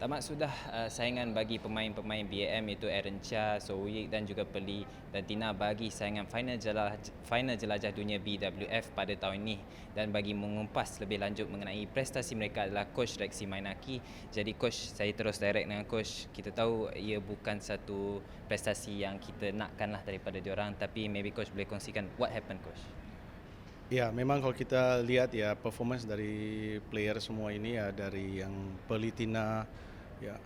Tamat sudah saingan bagi pemain-pemain BAM iaitu Aaron Chia, Sowyik dan juga Peli dan Tina bagi saingan final jelajah dunia BWF pada tahun ini. Dan bagi mengumpas lebih lanjut mengenai prestasi mereka adalah Coach Rexy Mainaki. Jadi Coach, saya terus direct dengan Coach. Kita tahu ia bukan satu prestasi yang kita nakkanlah daripada diorang, tapi maybe Coach boleh kongsikan what happened, Coach. Ya, memang kalau kita lihat ya performance dari player semua ini ya, dari yang Pelitina, ya,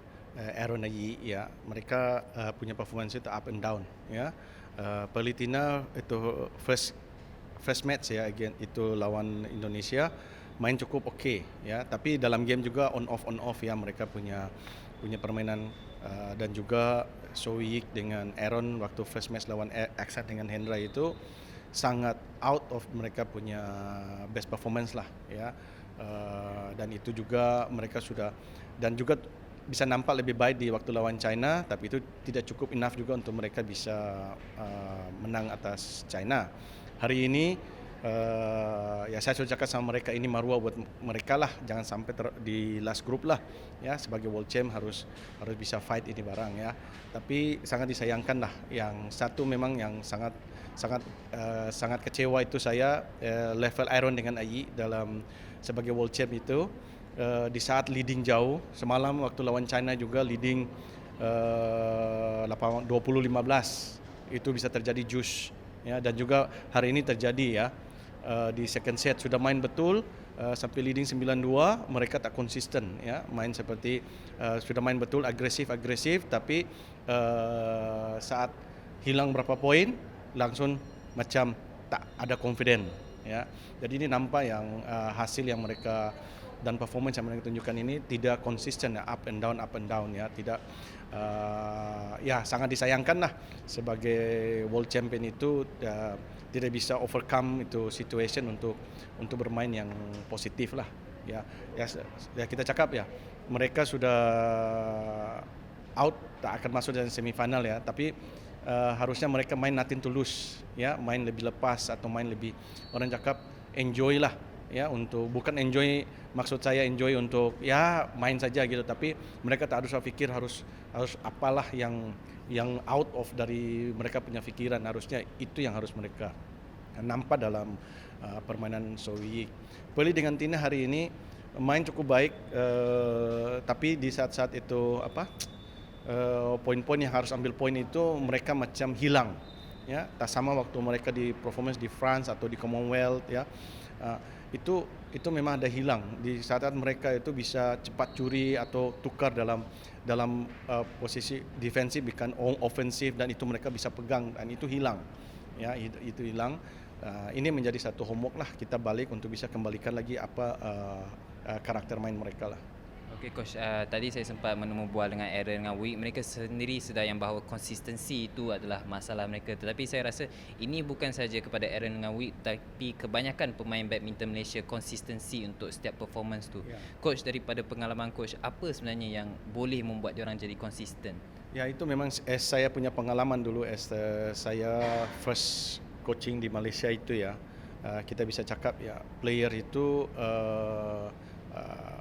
Aaron Ayi, ya, mereka punya performance itu up and down, ya. Pelitina itu first match ya, again itu lawan Indonesia main cukup oke, ya, tapi dalam game juga on off ya, mereka punya permainan dan juga Sowyik dengan Aaron waktu first match lawan Aksat dengan Hendra itu sangat out of mereka punya best performance lah, ya. Dan itu juga mereka sudah, dan juga bisa nampak lebih baik di waktu lawan China, tapi itu tidak cukup enough juga untuk mereka bisa menang atas China. Hari ini ya saya sudah cakap sama mereka, ini maruah buat mereka lah, jangan sampai di last group lah, ya, sebagai world champ harus bisa fight ini barang, ya. Tapi sangat disayangkan lah, yang satu memang yang sangat kecewa itu saya level Aaron dengan Ayi dalam sebagai world champ itu di saat leading jauh semalam waktu lawan China juga leading 20-15 itu bisa terjadi juice, ya, dan juga hari ini terjadi, ya. Di second set sudah main betul sampai leading 9-2, mereka tak konsisten, ya, main seperti sudah main betul agresif tapi saat hilang berapa poin langsung macam tak ada confident, ya. Jadi ini nampak yang hasil yang mereka dan performance yang mereka tunjukkan ini tidak konsisten, ya, up and down, ya, tidak ya, sangat disayangkan lah sebagai world champion itu tidak bisa overcome itu situation untuk bermain yang positif lah, ya. Ya kita cakap, ya, mereka sudah out, tak akan masuk dalam semifinal, ya, tapi harusnya mereka main nothing to lose, ya, main lebih lepas atau main lebih, orang cakap enjoy lah, ya, untuk bukan enjoy maksud saya enjoy untuk ya main saja gitu, tapi mereka tak harus pikir harus apalah yang out of dari mereka punya pikiran, harusnya itu yang harus mereka nampak dalam permainan Sowyik. Peli dengan Tina hari ini main cukup baik, tapi di saat-saat itu poin-poin yang harus ambil poin itu mereka macam hilang, ya, tak sama waktu mereka di performance di France atau di Commonwealth, ya. Itu memang ada hilang di saat mereka itu bisa cepat curi atau tukar dalam posisi defensif bukan ofensif, dan itu mereka bisa pegang dan itu hilang, ya, itu hilang. Ini menjadi satu homework lah, kita balik untuk bisa kembalikan lagi karakter main mereka lah. Okey Coach, tadi saya sempat menemu bual dengan Aaron dengan Wik. Mereka sendiri sedar yang bahawa konsistensi itu adalah masalah mereka. Tetapi saya rasa ini bukan saja kepada Aaron dengan Wik, tapi kebanyakan pemain badminton Malaysia konsistensi untuk setiap performance tu. Ya. Coach, daripada pengalaman Coach, apa sebenarnya yang boleh membuat diorang jadi konsisten? Ya, itu memang saya punya pengalaman dulu saya first coaching di Malaysia itu, ya. Kita bisa cakap, ya, player itu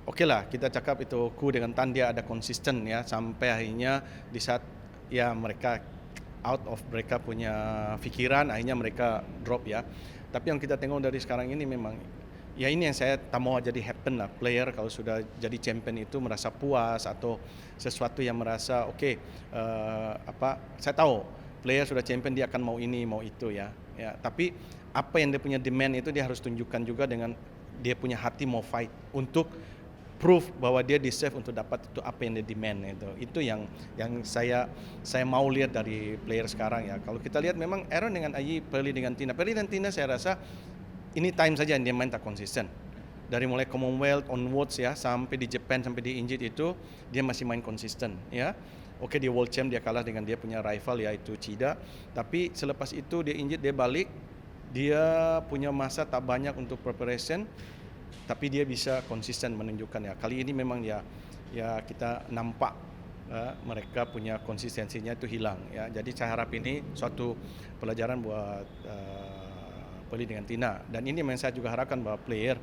okey lah, kita cakap itu Ku dengan Tan dia ada konsisten, ya, sampai akhirnya di saat, ya, mereka out of mereka punya fikiran, akhirnya mereka drop, ya. Tapi yang kita tengok dari sekarang ini memang, ya, ini yang saya tak mau jadi happen lah, player kalau sudah jadi champion itu merasa puas atau sesuatu yang merasa okey, saya tahu player sudah champion dia akan mau ini mau itu, ya, tapi apa yang dia punya demand itu dia harus tunjukkan juga dengan dia punya hati mau fight untuk proof bahwa dia deserve untuk dapat itu apa yang dia demand itu yang saya mau lihat dari player sekarang, ya. Kalau kita lihat memang Aaron dengan Ayi, Peli dengan Tina saya rasa ini time saja yang dia main tak konsisten. Dari mulai Commonwealth onwards, ya, sampai di Japan sampai di Injit itu dia masih main konsisten, ya. Okey, di World Champ dia kalah dengan dia punya rival yaitu Chida, tapi selepas itu dia Injit dia balik, dia punya masa tak banyak untuk preparation, tapi dia bisa konsisten menunjukkan, ya. Kali ini memang ya kita nampak mereka punya konsistensinya itu hilang, ya. Jadi saya harap ini suatu pelajaran buat Peli dengan Tina, dan ini yang saya juga harapkan bahwa player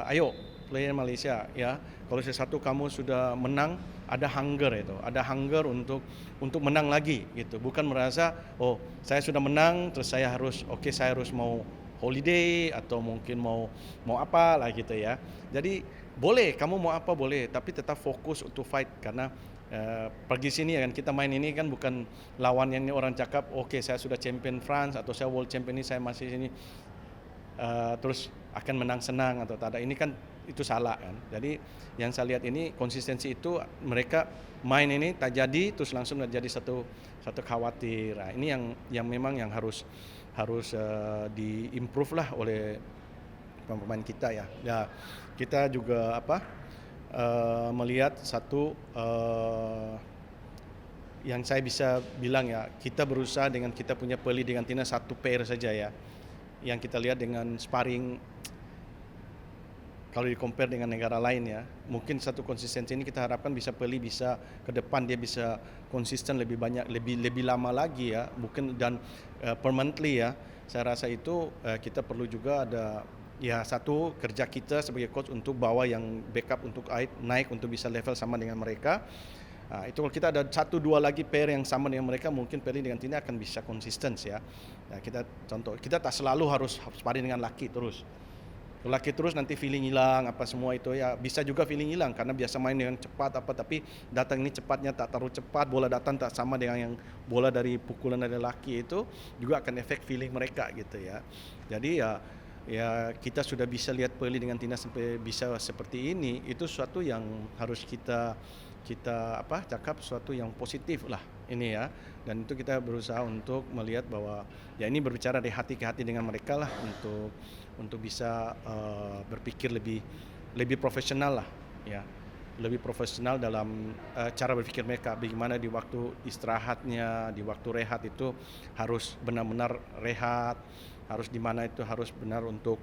ayo player Malaysia ya. Kalau sesuatu kamu sudah menang, ada hunger itu, ada hunger untuk menang lagi gitu. Bukan merasa oh saya sudah menang terus saya harus saya harus mau holiday atau mungkin mau apa lah gitu ya. Jadi boleh kamu mau apa boleh, tapi tetap fokus untuk fight karena pergi sini kan kita main ini kan bukan lawan yang orang cakap saya sudah champion France atau saya world champion ini saya masih sini terus akan menang senang atau tak ada. Ini kan itu salah kan. Jadi yang saya lihat ini konsistensi itu mereka main ini tak jadi terus langsung jadi satu khawatir. Nah, ini yang memang yang harus diimprove lah oleh pemain kita ya. Ya kita juga melihat satu yang saya bisa bilang ya, kita berusaha dengan kita punya peli dengan Tina satu pair saja ya. Yang kita lihat dengan sparring kalau di-compare dengan negara lain ya, mungkin satu konsistensi ini kita harapkan bisa peli bisa ke depan dia bisa konsisten lebih banyak lebih lama lagi ya, mungkin dan permanently ya. Saya rasa itu kita perlu juga ada ya satu kerja kita sebagai coach untuk bawa yang backup untuk naik untuk bisa level sama dengan mereka. Nah, itu kalau kita ada 1-2 lagi pair yang sama dengan mereka, mungkin Peli dengan Tina akan bisa konsisten ya. Nah, kita tak selalu harus sparring dengan laki terus. Kalau laki terus nanti feeling hilang apa semua itu ya, bisa juga feeling hilang karena biasa main dengan cepat tapi datang ini cepatnya tak terlalu cepat, bola datang tak sama dengan yang bola dari pukulan dari laki, itu juga akan efek feeling mereka gitu ya. Jadi ya kita sudah bisa lihat Peli dengan Tina sampai bisa seperti ini, itu suatu yang harus kita cakap suatu yang positif lah ini ya. Dan itu kita berusaha untuk melihat bahwa ya ini berbicara dari hati ke hati dengan mereka lah untuk bisa berpikir lebih profesional lah ya, lebih profesional dalam cara berpikir mereka, bagaimana di waktu istirahatnya, di waktu rehat itu harus benar-benar rehat, harus di mana itu harus benar untuk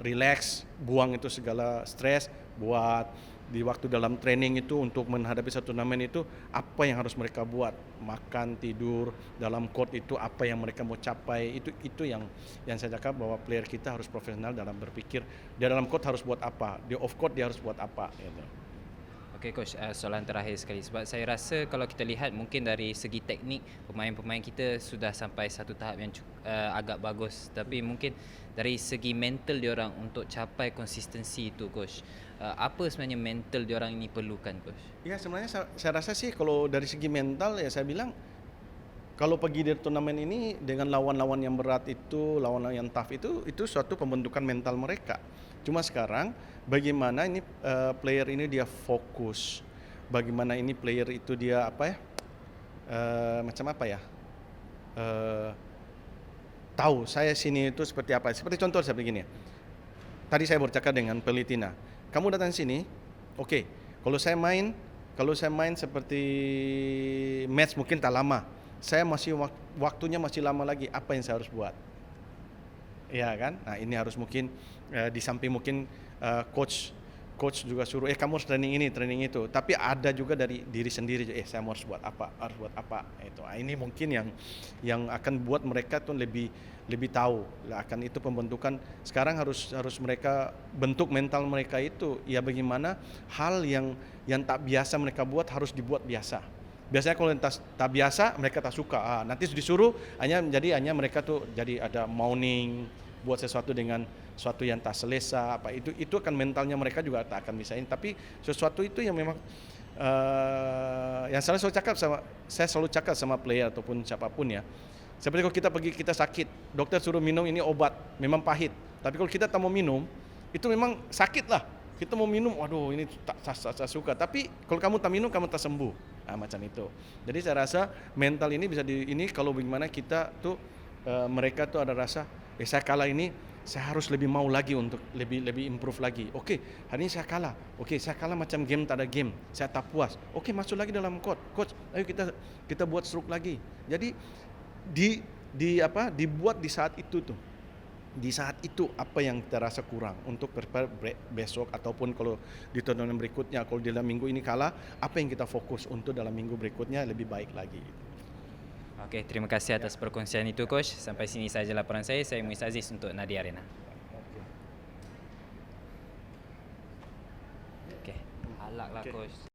relax, buang itu segala stres, buat di waktu dalam training itu untuk menghadapi satu turnamen itu apa yang harus mereka buat, makan, tidur, dalam court itu apa yang mereka mau capai, itu yang saya cakap bahwa player kita harus profesional dalam berpikir dia dalam court harus buat apa, di off court dia harus buat apa gitu. Okey coach, soalan terakhir sekali sebab saya rasa kalau kita lihat mungkin dari segi teknik pemain-pemain kita sudah sampai satu tahap yang agak bagus, tapi mungkin dari segi mental diorang untuk capai konsistensi itu coach, apa sebenarnya mental diorang ini perlukan coach? Ya sebenarnya saya rasa sih kalau dari segi mental ya saya bilang kalau pergi di turnamen ini dengan lawan-lawan yang berat itu, lawan-lawan yang tough itu suatu pembentukan mental mereka. Cuma sekarang bagaimana ini player ini dia fokus, bagaimana ini player itu dia macam apa ya, tahu saya sini itu seperti apa. Seperti contoh saya begini ya. Tadi saya bercakap dengan Pelitina, kamu datang sini, kalau saya main seperti match mungkin tak lama, saya masih waktunya masih lama lagi, apa yang saya harus buat? Ya kan? Nah ini harus mungkin di samping mungkin coach juga suruh kamu harus training ini, training itu. Tapi ada juga dari diri sendiri, saya harus buat apa, itu. Nah, ini mungkin yang akan buat mereka tuh lebih tahu. Akan itu pembentukan. Sekarang harus mereka bentuk mental mereka itu. Ya bagaimana hal yang tak biasa mereka buat harus dibuat biasa. Biasanya kalau tak biasa mereka tak suka. Nanti disuruh hanya mereka tuh jadi ada mourning, buat sesuatu dengan sesuatu yang tak selesa itu akan mentalnya mereka juga tak akan bisa ini. Tapi sesuatu itu yang memang yang saya selalu cakap sama player ataupun siapapun ya. Seperti kalau kita pergi kita sakit, dokter suruh minum ini obat, memang pahit. Tapi kalau kita tak mau minum, itu memang sakit lah. Kita mau minum, waduh ini tak suka. Tapi kalau kamu tak minum, kamu tak sembuh. Macam itu. Jadi saya rasa mental ini bisa ini kalau bagaimana kita tuh mereka tuh ada rasa, saya kalah ini, saya harus lebih mau lagi untuk lebih improve lagi. Hari ini saya kalah. Saya kalah macam game tak ada game. Saya tak puas. Masuk lagi dalam coach. Ayo kita buat stroke lagi. Jadi dibuat di saat itu tuh. Di saat itu apa yang kita rasa kurang untuk besok ataupun kalau di turnamen berikutnya, kalau di dalam minggu ini kalah, apa yang kita fokus untuk dalam minggu berikutnya lebih baik lagi. Terima kasih atas perkongsian itu coach. Sampai sini saja laporan saya. Saya Muiz Aziz untuk Nadia Arena. luck lah Okay. coach.